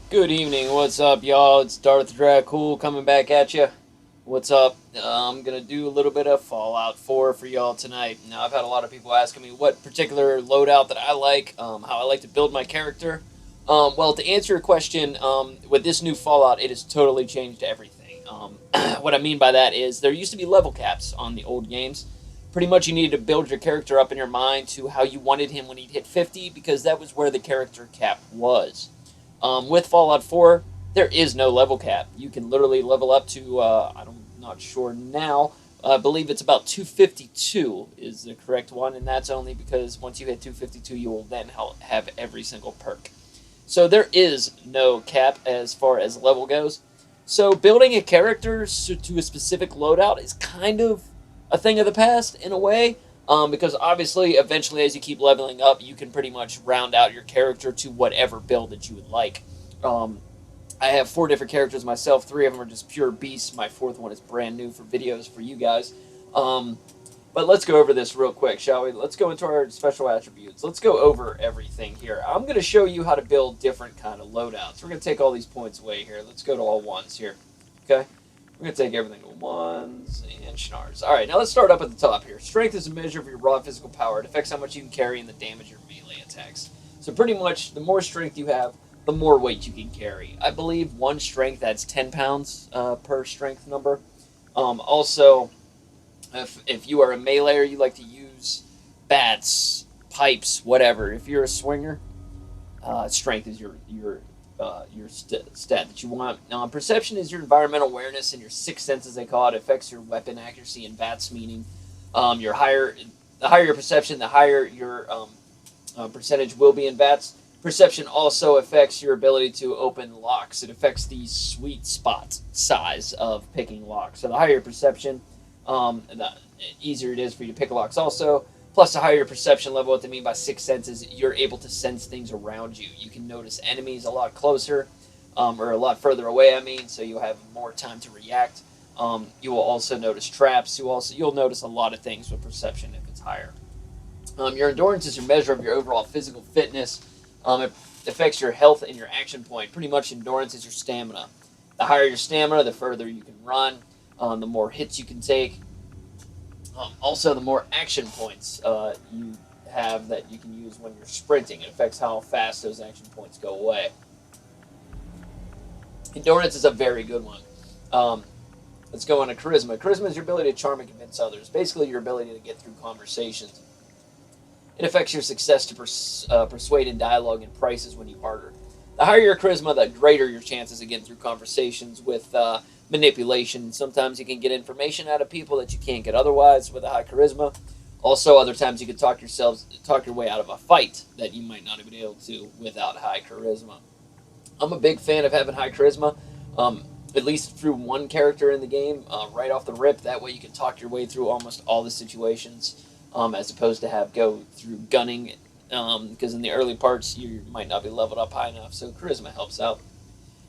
Good evening, what's up, y'all? It's Darth Dracul coming back at you. What's up? I'm gonna do a little bit of Fallout 4 for y'all tonight. Now, I've had a lot of people asking me what particular loadout that I like, how I like to build my character. Well, to answer your question, with this new Fallout, it has totally changed everything. What I mean by that is there used to be level caps on the old games. Pretty much, you needed to build your character up in your mind to how you wanted him when he'd hit 50, because that was where the character cap was. With Fallout 4, there is no level cap. You can literally level up to, I'm not sure now, I believe it's about 252 is the correct one, and that's only because once you hit 252, you will then have every single perk. So there is no cap as far as level goes. So building a character to a specific loadout is kind of a thing of the past in a way, because obviously, eventually, as you keep leveling up, you can pretty much round out your character to whatever build that you would like. Um, I have 4 different characters myself. 3 of them are just pure beasts. My 4th one is brand new for videos for you guys. But let's go over this real quick, shall we? Let's go into our special attributes. Let's go over everything here. I'm going to show you how to build different kind of loadouts. We're going to take all these points away here. Let's go to all ones here. Okay? We're going to take everything to ones and Shnars. Alright, now let's start up at the top here. Strength is a measure of your raw physical power. It affects how much you can carry and the damage your melee attacks. So pretty much, the more strength you have, the more weight you can carry. I believe one strength, that's 10 pounds per strength number. Also, if you are a meleeer, you like to use bats, pipes, whatever. If you're a swinger, strength is your stat that you want. Perception is your environmental awareness and your sixth sense, as they call it. It affects your weapon accuracy and VATS, meaning the higher your perception, the higher your percentage will be in VATS. Perception also affects your ability to open locks. It affects the sweet spot size of picking locks. So the higher your perception, the easier it is for you to pick locks also. Plus, the higher your perception level, what they mean by sixth sense is you're able to sense things around you. You can notice enemies a lot closer, or a lot further away, I mean, so you'll have more time to react. You will also notice traps. You'll notice a lot of things with perception if it's higher. Your endurance is your measure of your overall physical fitness. It affects your health and your action point. Pretty much endurance is your stamina. The higher your stamina, the further you can run, the more hits you can take. Also, the more action points you have that you can use when you're sprinting. It affects how fast those action points go away. Endurance is a very good one. Let's go on to charisma. Charisma is your ability to charm and convince others. Basically, your ability to get through conversations. It affects your success to persuade in dialogue and prices when you barter. The higher your charisma, the greater your chances of getting through conversations with manipulation. Sometimes you can get information out of people that you can't get otherwise with a high charisma. Also, other times you can talk your way out of a fight that you might not have been able to without high charisma. I'm a big fan of having high charisma, at least through one character in the game, right off the rip. That way you can talk your way through almost all the situations, as opposed to go through gunning, because in the early parts you might not be leveled up high enough, so charisma helps out.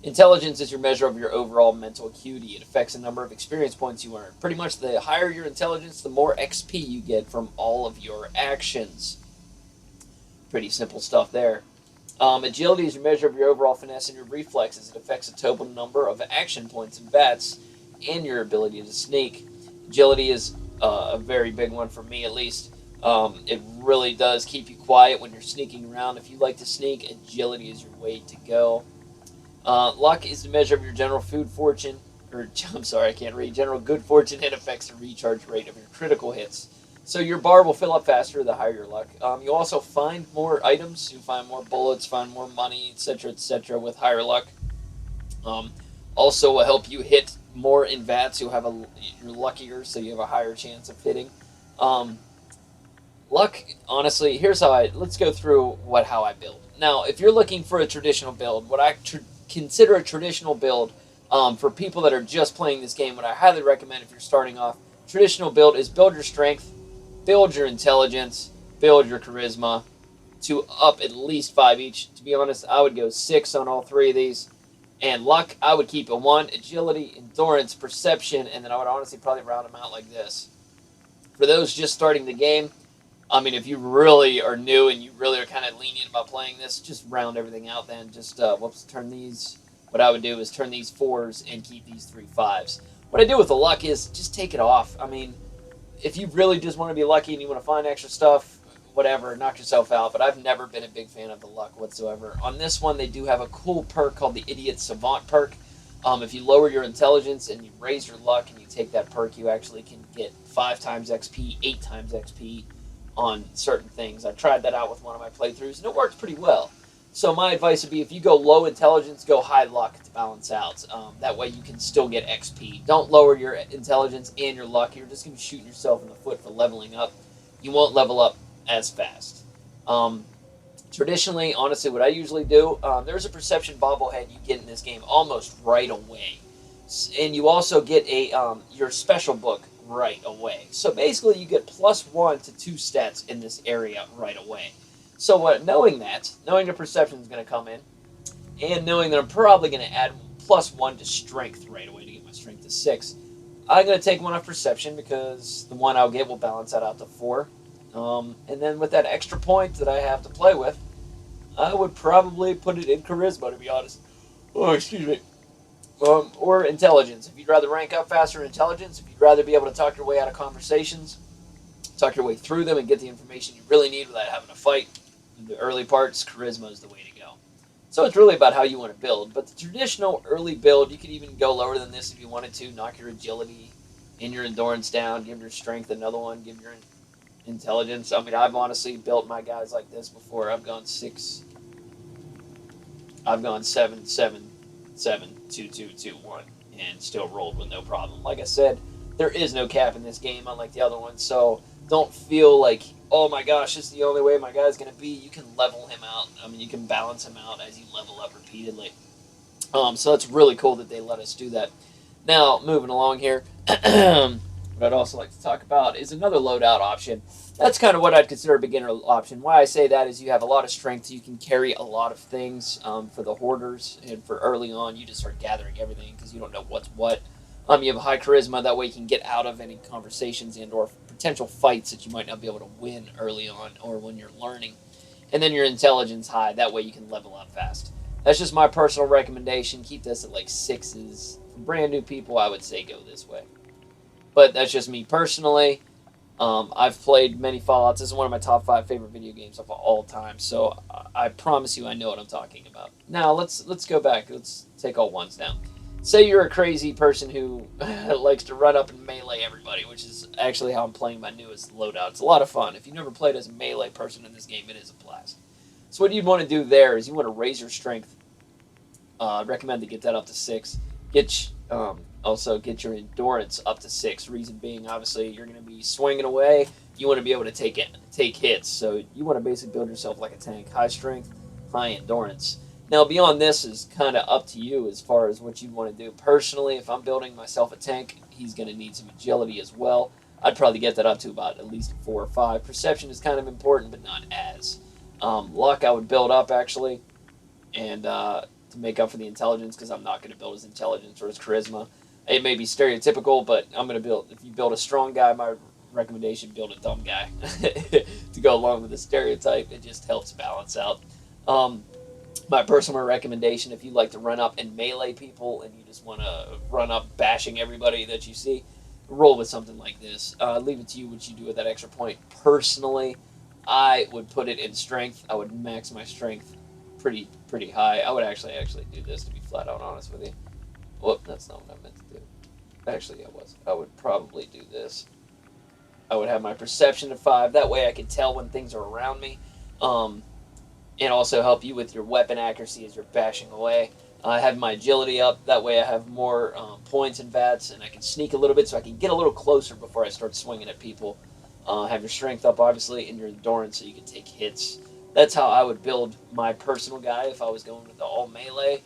Intelligence is your measure of your overall mental acuity. It affects the number of experience points you earn. Pretty much the higher your intelligence, the more XP you get from all of your actions. Pretty simple stuff there. Agility is your measure of your overall finesse and your reflexes. It affects the total number of action points and VATS and your ability to sneak. Agility is a very big one for me, at least. It really does keep you quiet when you're sneaking around. If you like to sneak, agility is your way to go. Luck is the measure of your general food fortune, or I'm sorry, I can't read. General good fortune. It affects the recharge rate of your critical hits. So your bar will fill up faster the higher your luck. You also find more items. You find more bullets, find more money, etc., with higher luck. Also will help you hit more in VATS. You're luckier, so you have a higher chance of hitting. Luck, honestly, let's go through how I build. Now, if you're looking for a traditional build, what I consider a traditional build, for people that are just playing this game, what I highly recommend if you're starting off, traditional build is build your strength, build your intelligence, build your charisma to up at least 5 each. To be honest, I would go 6 on all 3 of these. And luck, I would keep a 1, agility, endurance, perception, and then I would honestly probably round them out like this. For those just starting the game, I mean, if you really are new and you really are kind of lenient about playing this, just round everything out then. Just, turn these. What I would do is turn these 4s and keep these 3 5s. What I do with the luck is just take it off. I mean, if you really just want to be lucky and you want to find extra stuff, whatever, knock yourself out. But I've never been a big fan of the luck whatsoever. On this one, they do have a cool perk called the Idiot Savant perk. If you lower your intelligence and you raise your luck and you take that perk, you actually can get 5 times XP, 8 times XP on certain things. I tried that out with one of my playthroughs, and it works pretty well. So my advice would be, if you go low intelligence, go high luck to balance out. That way you can still get XP. Don't lower your intelligence and your luck. You're just going to be shooting yourself in the foot for leveling up. You won't level up as fast. Traditionally, honestly, what I usually do, there's a perception bobblehead you get in this game almost right away. And you also get your special book right away. So basically you get +1 to 2 stats in this area right away. So knowing the perception is going to come in, and knowing that I'm probably going to add +1 to strength right away to get my strength to 6, I'm going to take one off perception because the one I'll get will balance that out to 4. And then with that extra point that I have to play with, I would probably put it in charisma, to be honest. Oh, excuse me. Or intelligence. If you'd rather rank up faster in intelligence, if you'd rather be able to talk your way out of conversations, talk your way through them and get the information you really need without having to fight in the early parts, charisma is the way to go. So it's really about how you want to build. But the traditional early build, you could even go lower than this if you wanted to. Knock your agility and your endurance down. Give your strength another one. Give your intelligence. I mean, I've honestly built my guys like this before. I've gone 6. I've gone 7, 7, 7, 2, 2, 2, 1, and still rolled with no problem. Like I said, there is no cap in this game, unlike the other ones. So don't feel like, oh my gosh, this is the only way my guy's going to be. You can level him out. I mean, you can balance him out as you level up repeatedly. So it's really cool that they let us do that. Now, moving along here, what I'd also like to talk about is another loadout option. That's kind of what I'd consider a beginner option. Why I say that is you have a lot of strength. You can carry a lot of things for the hoarders, and for early on, you just start gathering everything because you don't know what's what. You have a high charisma. That way you can get out of any conversations and or potential fights that you might not be able to win early on or when you're learning. And then your intelligence high. That way you can level up fast. That's just my personal recommendation. Keep this at like 6s. For brand new people, I would say go this way. But that's just me personally. I've played many Fallouts. This is one of my top 5 favorite video games of all time. So I promise you I know what I'm talking about. Now let's go back. Let's take all 1s down. Say you're a crazy person who likes to run up and melee everybody, which is actually how I'm playing my newest loadout. It's a lot of fun. If you've never played as a melee person in this game, it is a blast. So what you'd want to do there is you want to raise your strength. I recommend to get that up to 6. Also get your endurance up to 6. Reason being, obviously, you're going to be swinging away. You want to be able to take hits. So you want to basically build yourself like a tank. High strength, high endurance. Now, beyond this is kind of up to you as far as what you want to do. Personally, if I'm building myself a tank, he's going to need some agility as well. I'd probably get that up to about at least 4 or 5. Perception is kind of important, but not as. Luck I would build up, actually, and to make up for the intelligence, because I'm not going to build his intelligence or his charisma. It may be stereotypical, but I'm going to build, if you build a strong guy, my recommendation, build a dumb guy to go along with the stereotype. It just helps balance out. My personal recommendation, if you like to run up and melee people and you just want to run up bashing everybody that you see, roll with something like this. Leave it to you what you do with that extra point. Personally, I would put it in strength. I would max my strength pretty high. I would actually do this, to be flat out honest with you. Whoop, that's not what I meant to do. Actually, I would probably do this. I would have my perception to 5. That way I could tell when things are around me. And also help you with your weapon accuracy as you're bashing away. I have my agility up. That way I have more points in VATS, and I can sneak a little bit so I can get a little closer before I start swinging at people. Have your strength up, obviously, and your endurance so you can take hits. That's how I would build my personal guy if I was going with the all melee.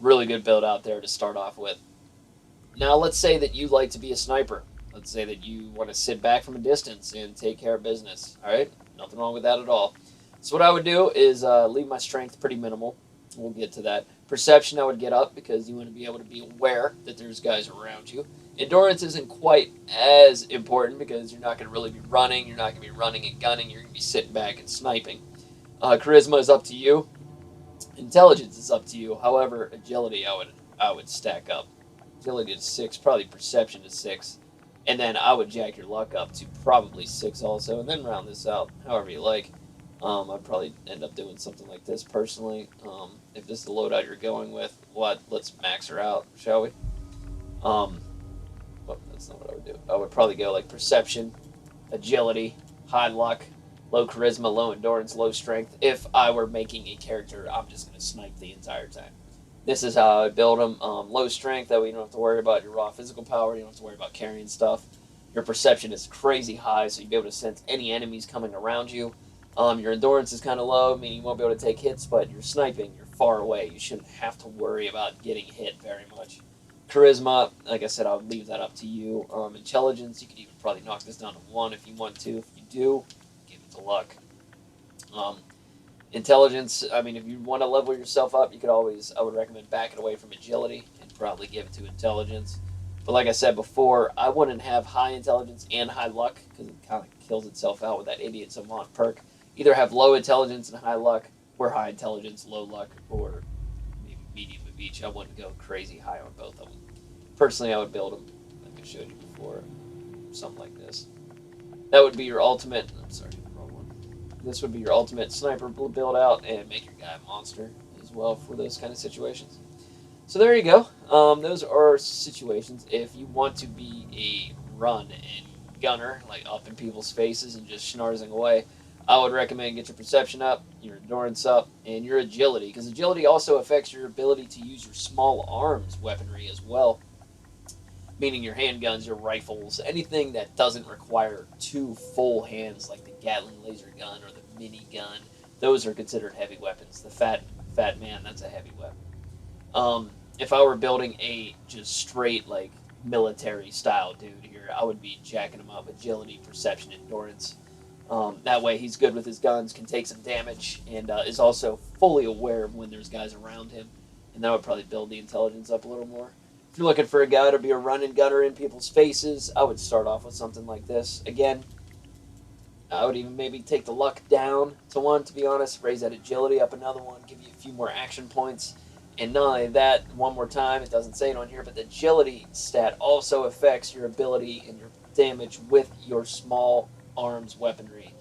Really good build out there to start off with. Now, let's say that you like to be a sniper. Let's say that you want to sit back from a distance and take care of business. All right? Nothing wrong with that at all. So what I would do is leave my strength pretty minimal. We'll get to that. Perception I would get up because you want to be able to be aware that there's guys around you. Endurance isn't quite as important because you're not going to really be running. You're not going to be running and gunning. You're going to be sitting back and sniping. Charisma is up to you. Intelligence is up to you. However, agility I would stack up. Agility is 6, probably perception is 6, and then I would jack your luck up to probably 6 also, and then round this out however you like. I'd probably end up doing something like this personally. If this is the loadout you're going with, let's max her out, shall we? Well, that's not what I would do. I would probably go like perception, agility, high luck, low charisma, low endurance, low strength. If I were making a character, I'm just going to snipe the entire time. This is how I build them. Low strength, that way you don't have to worry about your raw physical power. You don't have to worry about carrying stuff. Your perception is crazy high, so you'll be able to sense any enemies coming around you. Your endurance is kind of low, meaning you won't be able to take hits, but you're sniping. You're far away. You shouldn't have to worry about getting hit very much. Charisma, like I said, I'll leave that up to you. Intelligence, you could even probably knock this down to 1 if you want to. If you do, give it to luck. Intelligence, I mean, if you want to level yourself up, you could always, I would recommend backing away from agility and probably give it to intelligence. But like I said before, I wouldn't have high intelligence and high luck because it kind of kills itself out with that idiot savant perk. Either have low intelligence and high luck, or high intelligence, low luck, or maybe medium of each. I wouldn't go crazy high on both of them. Personally, I would build them, like I showed you before, something like this. That would be your ultimate, I'm sorry, wrong one. This would be your ultimate sniper build out and make your guy a monster as well for those kind of situations. So there you go. Those are situations. If you want to be a run and gunner, like up in people's faces and just schnarzing away, I would recommend get your perception up, your endurance up, and your agility, because agility also affects your ability to use your small arms weaponry as well, meaning your handguns, your rifles, anything that doesn't require 2 full hands, like the Gatling laser gun or the mini gun. Those are considered heavy weapons. The fat man, that's a heavy weapon. If I were building a just straight like military style dude here, I would be jacking him up agility, perception, endurance. That way he's good with his guns, can take some damage, and is also fully aware of when there's guys around him. And that would probably build the intelligence up a little more. If you're looking for a guy to be a running gunner in people's faces, I would start off with something like this. Again, I would even maybe take the luck down to 1, to be honest, raise that agility up another 1, give you a few more action points. And not only that, one more time, it doesn't say it on here, but the agility stat also affects your ability and your damage with your small arms weaponry.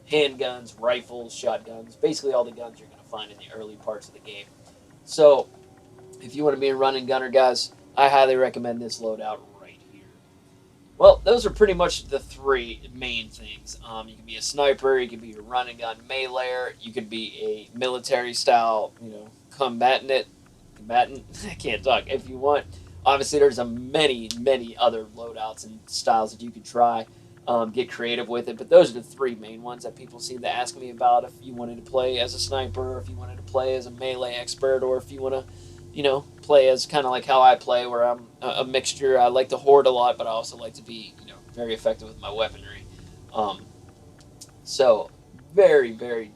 Handguns, rifles, shotguns, basically all the guns you're going to find in the early parts of the game. So, if you want to be a running gunner, guys, I highly recommend this loadout right here. Well, those are pretty much the 3 main things. You can be a sniper, you can be a running gun meleeer, you could be a military style, combatant, I can't talk, if you want. Obviously, there's many other loadouts and styles that you could try. Get creative with it, but those are the 3 main ones that people seem to ask me about. If you wanted to play as a sniper, or if you wanted to play as a melee expert, or if you want to, play as kind of like how I play, where I'm a mixture. I like to hoard a lot, but I also like to be, very effective with my weaponry. So very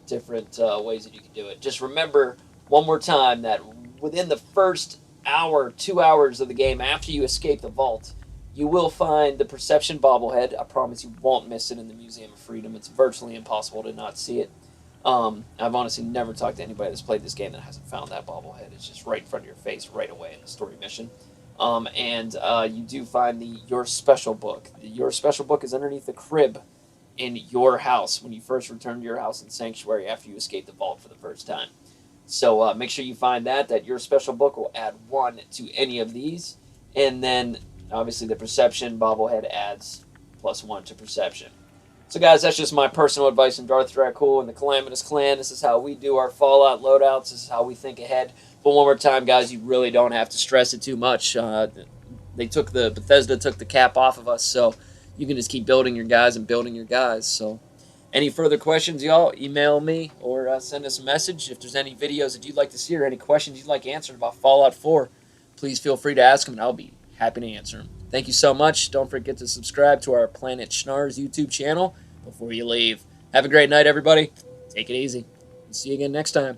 different ways that you can do it. Just remember one more time that within the first hour, 2 hours of the game after you escape the vault, you will find the Perception bobblehead. I promise you won't miss it in the Museum of Freedom. It's virtually impossible to not see it. I've honestly never talked to anybody that's played this game that hasn't found that bobblehead. It's just right in front of your face right away in the story mission. And you do find the Your Special book. The Your Special book is underneath the crib in your house when you first return to your house in Sanctuary after you escape the vault for the first time. So make sure you find that. That Your Special book will add 1 to any of these. And then obviously the Perception bobblehead adds +1 to Perception. So guys, that's just my personal advice on Darth Dracul and the Calamitous Clan. This is how we do our Fallout loadouts. This is how we think ahead. But one more time, guys, you really don't have to stress it too much. Bethesda took the cap off of us, so you can just keep building your guys and building your guys. So any further questions, y'all, email me or send us a message. If there's any videos that you'd like to see or any questions you'd like answered about Fallout 4, please feel free to ask them, and I'll be happy to answer them. Thank you so much. Don't forget to subscribe to our Planet Shnars YouTube channel before you leave. Have a great night, everybody. Take it easy. See you again next time.